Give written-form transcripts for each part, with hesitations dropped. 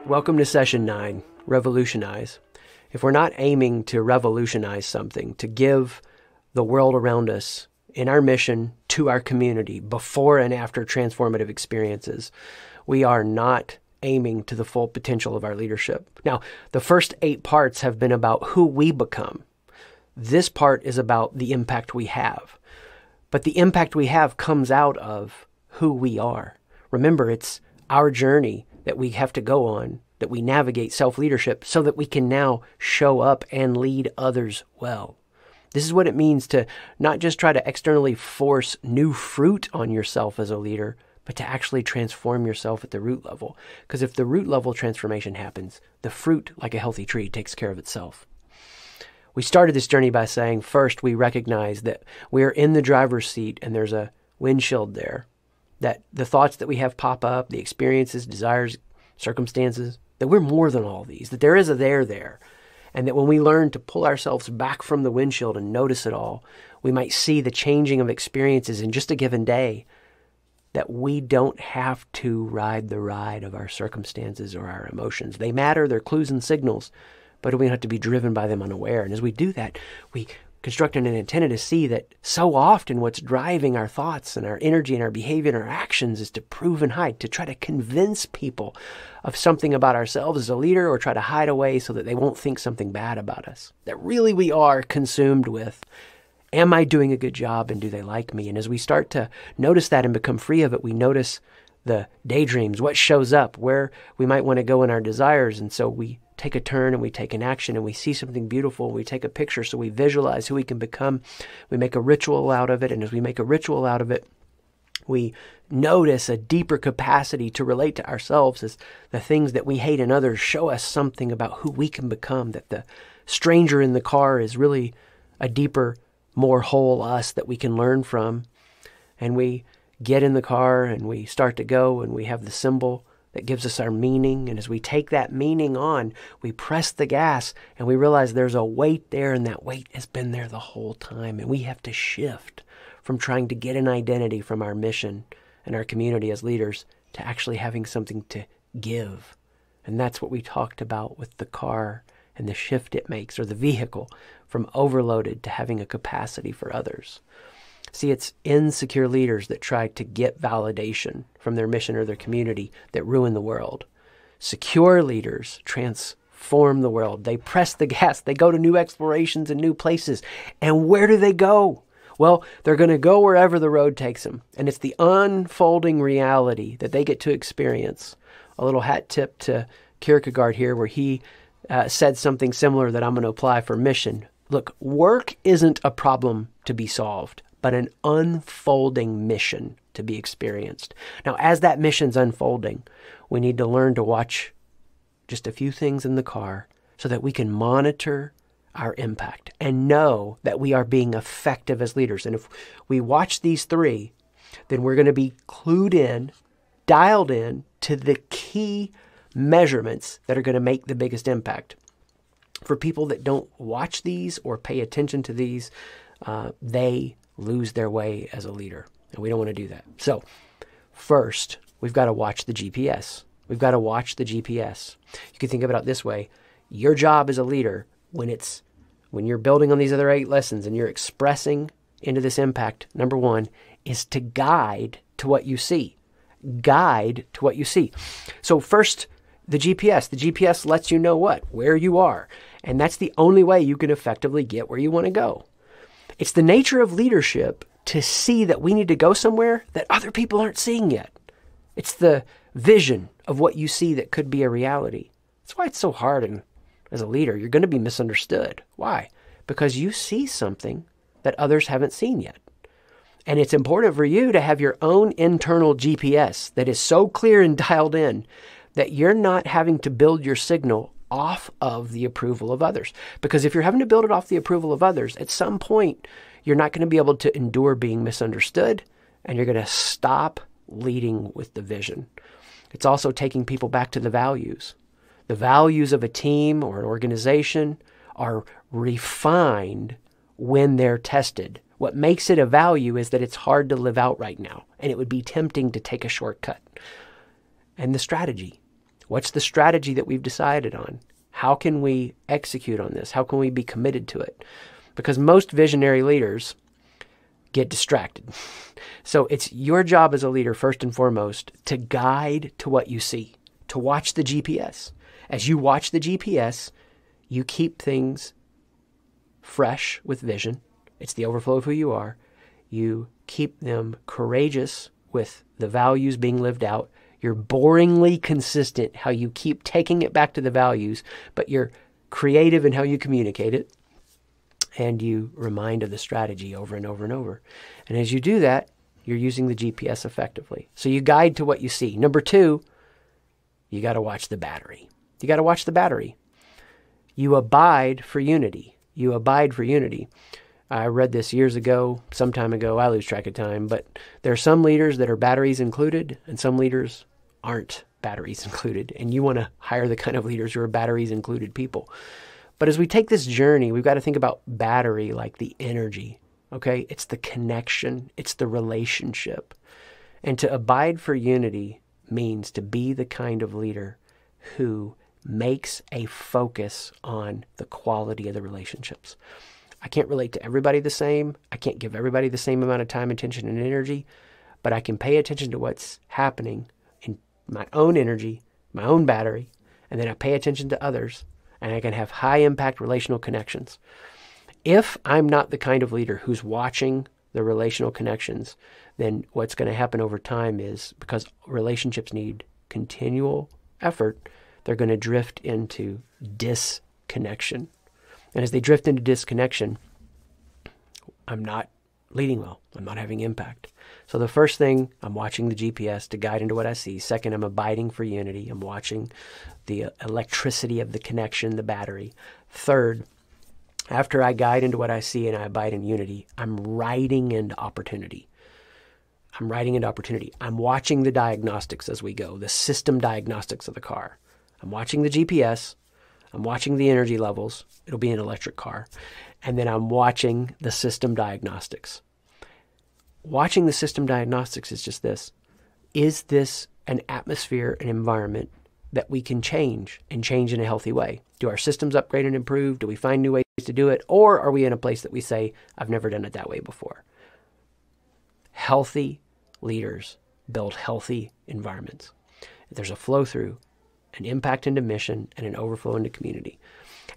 Welcome to Session 9, Revolutionize. If we're not aiming to revolutionize something, to give the world around us in our mission to our community before and after transformative experiences, we are not aiming to the full potential of our leadership. Now, the first 8 parts have been about who we become. This part is about the impact we have. But the impact we have comes out of who we are. Remember, it's our journey that we have to go on, that we navigate self-leadership so that we can now show up and lead others well. This is what it means to not just try to externally force new fruit on yourself as a leader, but to actually transform yourself at the root level. Because if the root level transformation happens, the fruit, like a healthy tree, takes care of itself. We started this journey by saying, first, we recognize that we are in the driver's seat and there's a windshield there, that the thoughts that we have pop up, the experiences, desires, circumstances, that we're more than all these, that there is a there, and that when we learn to pull ourselves back from the windshield and notice it all, we might see the changing of experiences in just a given day, that we don't have to ride the ride of our circumstances or our emotions. They matter, they're clues and signals, but we don't have to be driven by them unaware. And as we do that, we construct an antenna to see that so often what's driving our thoughts and our energy and our behavior and our actions is to prove and hide, to try to convince people of something about ourselves as a leader, or try to hide away so that they won't think something bad about us. That really we are consumed with, am I doing a good job and do they like me? And as we start to notice that and become free of it, we notice the daydreams, what shows up, where we might want to go in our desires. And so we take a turn and we take an action and we see something beautiful. We take a picture, so we visualize who we can become. We make a ritual out of it. And as we make a ritual out of it, we notice a deeper capacity to relate to ourselves as the things that we hate in others show us something about who we can become, that the stranger in the car is really a deeper, more whole us that we can learn from. And we get in the car and we start to go, and we have the symbol that gives us our meaning. And as we take that meaning on, we press the gas and we realize there's a weight there, and that weight has been there the whole time. And we have to shift from trying to get an identity from our mission and our community as leaders to actually having something to give. And that's what we talked about with the car and the shift it makes, or the vehicle, from overloaded to having a capacity for others. See, it's insecure leaders that try to get validation from their mission or their community that ruin the world. Secure leaders transform the world. They press the gas. They go to new explorations and new places. And where do they go? Well, they're going to go wherever the road takes them. And it's the unfolding reality that they get to experience. A little hat tip to Kierkegaard here, where he said something similar that I'm going to apply for mission. Look, work isn't a problem to be solved, but an unfolding mission to be experienced. Now, as that mission's unfolding, we need to learn to watch just a few things in the car so that we can monitor our impact and know that we are being effective as leaders. And if we watch these 3, then we're going to be clued in, dialed in to the key measurements that are going to make the biggest impact. For people that don't watch these or pay attention to these, they lose their way as a leader. And we don't want to do that. So first, we've got to watch the GPS. We've got to watch the GPS. You can think about it this way. Your job as a leader, when you're building on these other 8 lessons and you're expressing into this impact, number 1, is to guide to what you see. Guide to what you see. So first, the GPS. The GPS lets you know what? Where you are. And that's the only way you can effectively get where you want to go. It's the nature of leadership to see that we need to go somewhere that other people aren't seeing yet. It's the vision of what you see that could be a reality. That's why it's so hard. And as a leader, you're going to be misunderstood. Why? Because you see something that others haven't seen yet. And it's important for you to have your own internal GPS that is so clear and dialed in that you're not having to build your signal off of the approval of others. Because if you're having to build it off the approval of others, at some point, you're not going to be able to endure being misunderstood, and you're going to stop leading with the vision. It's also taking people back to the values. The values of a team or an organization are refined when they're tested. What makes it a value is that it's hard to live out right now, and it would be tempting to take a shortcut. And the strategy. What's the strategy that we've decided on? How can we execute on this? How can we be committed to it? Because most visionary leaders get distracted. So it's your job as a leader, first and foremost, to guide to what you see, to watch the GPS. As you watch the GPS, you keep things fresh with vision. It's the overflow of who you are. You keep them courageous with the values being lived out. You're boringly consistent how you keep taking it back to the values, but you're creative in how you communicate it. And you remind of the strategy over and over and over. And as you do that, you're using the GPS effectively. So you guide to what you see. Number 2, you got to watch the battery. You got to watch the battery. You abide for unity. You abide for unity. I read this years ago, some time ago. I lose track of time. But there are some leaders that are batteries included, and some leaders aren't batteries included. And you want to hire the kind of leaders who are batteries included people. But as we take this journey, we've got to think about battery like the energy, okay? It's the connection. It's the relationship. And to abide for unity means to be the kind of leader who makes a focus on the quality of the relationships. I can't relate to everybody the same. I can't give everybody the same amount of time, attention, and energy, but I can pay attention to what's happening in my own energy, my own battery, and then I pay attention to others, and I can have high-impact relational connections. If I'm not the kind of leader who's watching the relational connections, then what's going to happen over time is, because relationships need continual effort, they're going to drift into disconnection. And as they drift into disconnection, I'm not leading well. I'm not having impact. So the first thing, I'm watching the GPS to guide into what I see. Second, I'm abiding for unity. I'm watching the electricity of the connection, the battery. Third, after I guide into what I see and I abide in unity, I'm riding into opportunity. I'm riding into opportunity. I'm watching the diagnostics as we go, the system diagnostics of the car. I'm watching the GPS. I'm watching the energy levels. It'll be an electric car. And then I'm watching the system diagnostics. Watching the system diagnostics is just this. Is this an atmosphere, an environment that we can change and change in a healthy way? Do our systems upgrade and improve? Do we find new ways to do it? Or are we in a place that we say, I've never done it that way before? Healthy leaders build healthy environments. There's a flow through, an impact into mission, and an overflow into community.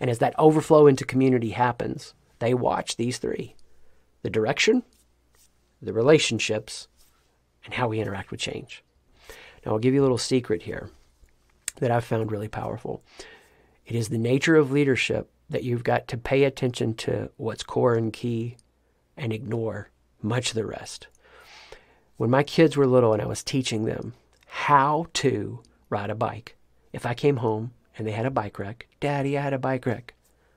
And as that overflow into community happens, they watch these three: the direction, the relationships, and how we interact with change. Now, I'll give you a little secret here that I've found really powerful. It is the nature of leadership that you've got to pay attention to what's core and key and ignore much of the rest. When my kids were little and I was teaching them how to ride a bike, if I came home and they had a bike wreck, Daddy, I had a bike wreck.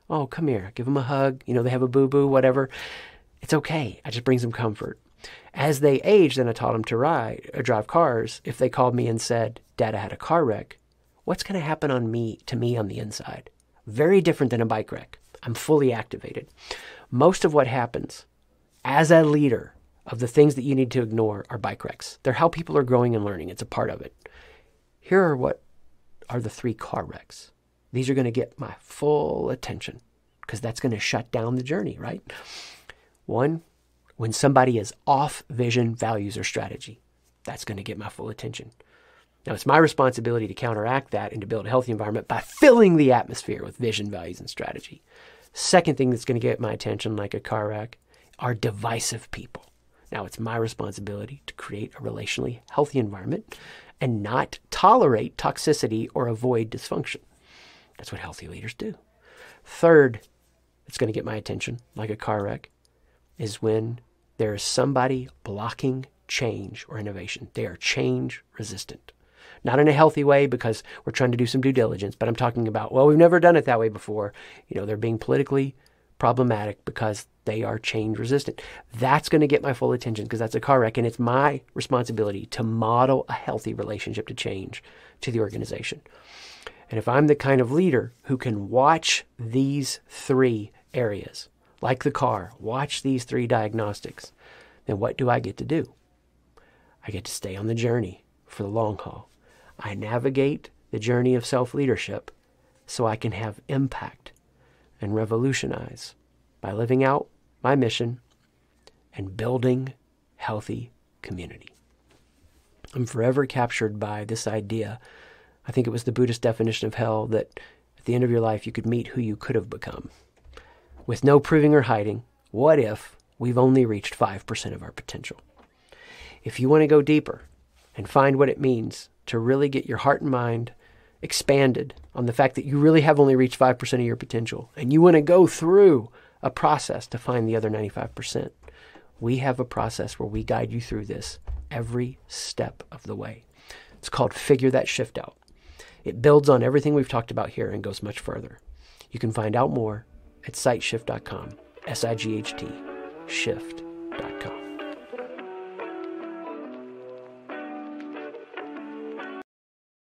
Oh, come here, give them a hug. You know, they have a boo-boo, whatever. It's okay. I just brings them comfort. As they aged and I taught them to drive cars, if they called me and said, Dad, I had a car wreck, what's going to happen to me on the inside? Very different than a bike wreck. I'm fully activated. Most of what happens as a leader of the things that you need to ignore are bike wrecks. They're how people are growing and learning. It's a part of it. Here are what are the 3 car wrecks. These are going to get my full attention because that's going to shut down the journey, right? 1, when somebody is off vision, values, or strategy, that's going to get my full attention. Now, it's my responsibility to counteract that and to build a healthy environment by filling the atmosphere with vision, values, and strategy. Second thing that's going to get my attention, like a car wreck, are divisive people. Now, it's my responsibility to create a relationally healthy environment and not tolerate toxicity or avoid dysfunction. That's what healthy leaders do. Third, it's going to get my attention, like a car wreck, is when there is somebody blocking change or innovation. They are change resistant. Not in a healthy way because we're trying to do some due diligence, but I'm talking about, well, we've never done it that way before. You know, they're being politically problematic because they are change resistant. That's going to get my full attention because that's a car wreck, and it's my responsibility to model a healthy relationship to change to the organization. And if I'm the kind of leader who can watch these 3 areas, like the car, watch these 3 diagnostics, then what do I get to do? I get to stay on the journey for the long haul. I navigate the journey of self-leadership so I can have impact and revolutionize by living out my mission and building healthy community. I'm forever captured by this idea. I think it was the Buddhist definition of hell that at the end of your life you could meet who you could have become. With no proving or hiding, what if we've only reached 5% of our potential? If you want to go deeper and find what it means to really get your heart and mind expanded on the fact that you really have only reached 5% of your potential, and you want to go through a process to find the other 95%, we have a process where we guide you through this every step of the way. It's called Figure That Shift Out. It builds on everything we've talked about here and goes much further. You can find out more at siteshift.com, SIGHT, shift.